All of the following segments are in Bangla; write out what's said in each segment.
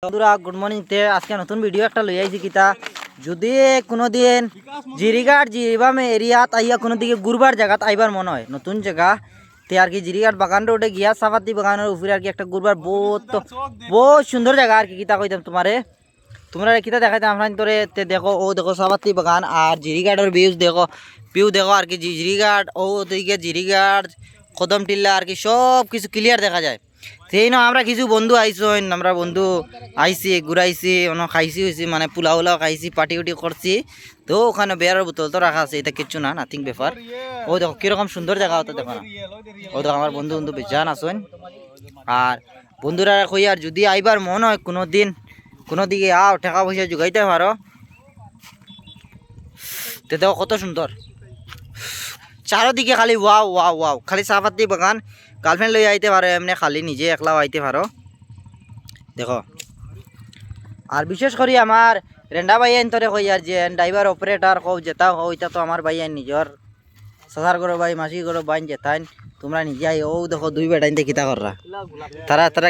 বন্ধুরা গুড মর্নিং তে আজকে নতুন ভিডিও একটা লই আইছি কিতা যদি কোনোদিন জিরিঘাট জিরিবামে এরিয়াত আইয়া কোনো দিকে ঘুরবার জায়গাত আইবার মনে হয় নতুন জায়গা তে আর কি জিরিঘাট বাগান রোডে গিয়া সাফাতি বাগানের উপরে আর কি একটা ঘুরবার বহুত সুন্দর জায়গা আর কি কিতা কইতাম তোমারে তোমরা কিতা দেখাইতাম আমরা তোরে তে দেখো ও দেখো সাফাতি বাগান আর জিরিঘাটের ভিউ দেখো আর কি জিরিঘাট ও দিকে জিরিঘাট কদম টিল্লা আর কি সব কিছু ক্লিয়ার দেখা যায় সেই না আমরা কিছু বন্ধু আইসন আমরা বন্ধু আইসি ঘুরাইছি খাইছি হয়েছি মানে পোলাও উলাও খাইছি পার্টি উটি করছি তো ওখানে বেয়ারের বোতল তো রাখা আছে এটা কিচ্ছু না নাথিং ব্যাপার ও দেখো কিরকম সুন্দর জায়গা হতো দেখো না ও দেখো আমার বন্ধু বন্ধু বেজান আসেন আর বন্ধুরা কই আর যদি আইবার মন হয় কোনো দিকে আও টাকা পয়সা জোগাইতে পারো তো দেখো কত সুন্দর চারোদিকে খালি ওয়াও ওয়াও ওয়াও খালি চাপাতি বাগান গার্লফ্রেন্ড লই আইতে পারো এমনি খালি নিজে একলাও আইতে পারো দেখো আর বিশেষ করে আমার রেন্ডা ভাই আইন তোরে কই আর যে ড্রাইভার অপারেটর কও যেতা হও এটা তো আমার ভাই আইন নিজর সাসার করো ভাই মাসি করো বাইন যেতাইন তোমরা নিজে আই ও দেখো দুই বেটাইন দেখি তা কররা তারা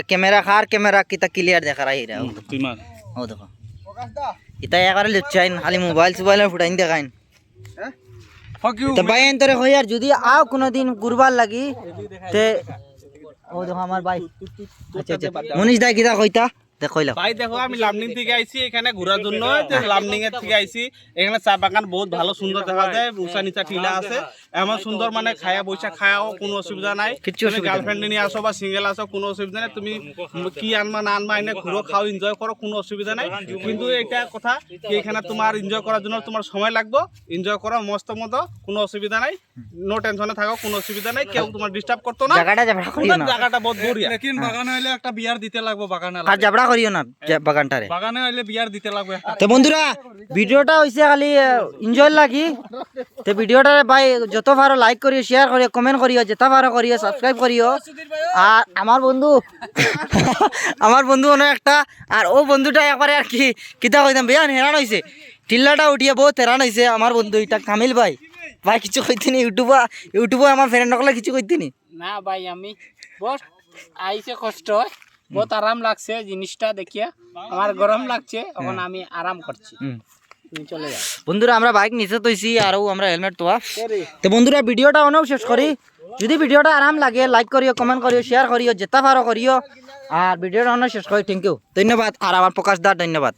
ক্যামেরা কিতা ক্লিয়ার দেখা রাই রা ও দেখো এটা একবারে লুচাইন খালি মোবাইল ফুটাইন দেখাইন তো ভাই তোরে কই আর যদি আও কোনোদিন ঘুরবার লাগি তে ও দেখো আমার ভাই আচ্ছা মনীষ দা কিটা কইতা দেখইলা ভাই দেখো আমি লামনিং থেকে আইছি এখানে ঘোরার জন্য লামনিং এর থেকে আইছি এখানে চা বাগান বহুত ভালো সুন্দর দেখা যায় উঁচা নিচা টিলা আছে এমন সুন্দর মানে খায়া বৈশা খায়াও কোনো অসুবিধা নাই তুমি গার্লফ্রেন্ড নিয়ে আসো বা সিঙ্গেল আসো কোনো অসুবিধা নাই তুমি কি আনবা না আনবা এনে ঘুরো খাও এনজয় করো কোনো অসুবিধা নাই কিন্তু এটা কথা কি এখানে তোমার এনজয় করার জন্য তোমার সময় লাগবে এনজয় করো মস্ত মতো কোনো অসুবিধা নাই নো টেনশনে থাকো কোনো অসুবিধা নাই কেউ তোমার ডিস্টার্ব করতো না জায়গাটা বহুত বড়িয়া লেকিন বাগানে হইলে একটা বিয়ার দিতে লাগবে বাগানে আর জাবড়া করিও না বাগানটারে বাগানে হইলে বিয়ার দিতে লাগবে তো বন্ধুরা ভিডিওটা হইছে খালি এনজয় লাগি তো ভিডিওটা ভাই যত পারো লাইক করিও শেয়ার করিও কমেন্ট করিও যেটা পারো করিও সাবস্ক্রাইব করিও আর আমার বন্ধু অনেক একটা আর ও বন্ধুটা একবারে আর কি কিতা কইতাম বেয়ান হেরান হইছে টিল্লাটা উঠিয়ে বহুত হেরান হইছে আমার বন্ধু এটা কামিল ভাই কিছু কইতিনি ইউটিউবে আমার ফ্রেন্ড নকলে কিছু কইতিনি না ভাই আমি বহুত আইছে কষ্ট বহুত আরাম লাগছে জিনিসটা দেখিয়া আমার গরম লাগছে এখন আমি আরাম করছি তুমি চলে যাও বন্ধুরা আমরা বাইক নিচে তৈছি আর আমরা হেলমেট তোয়া তো বন্ধুরা ভিডিওটা অনেক শেষ করি যদি ভিডিওটা আরাম লাগে লাইক করিও কমেন্ট করিও শেয়ার করিও যেটা পারো করিও আর ভিডিওটা অনেক শেষ করি থ্যাংক ইউ ধন্যবাদ আর আমার প্রকাশ দা ধন্যবাদ।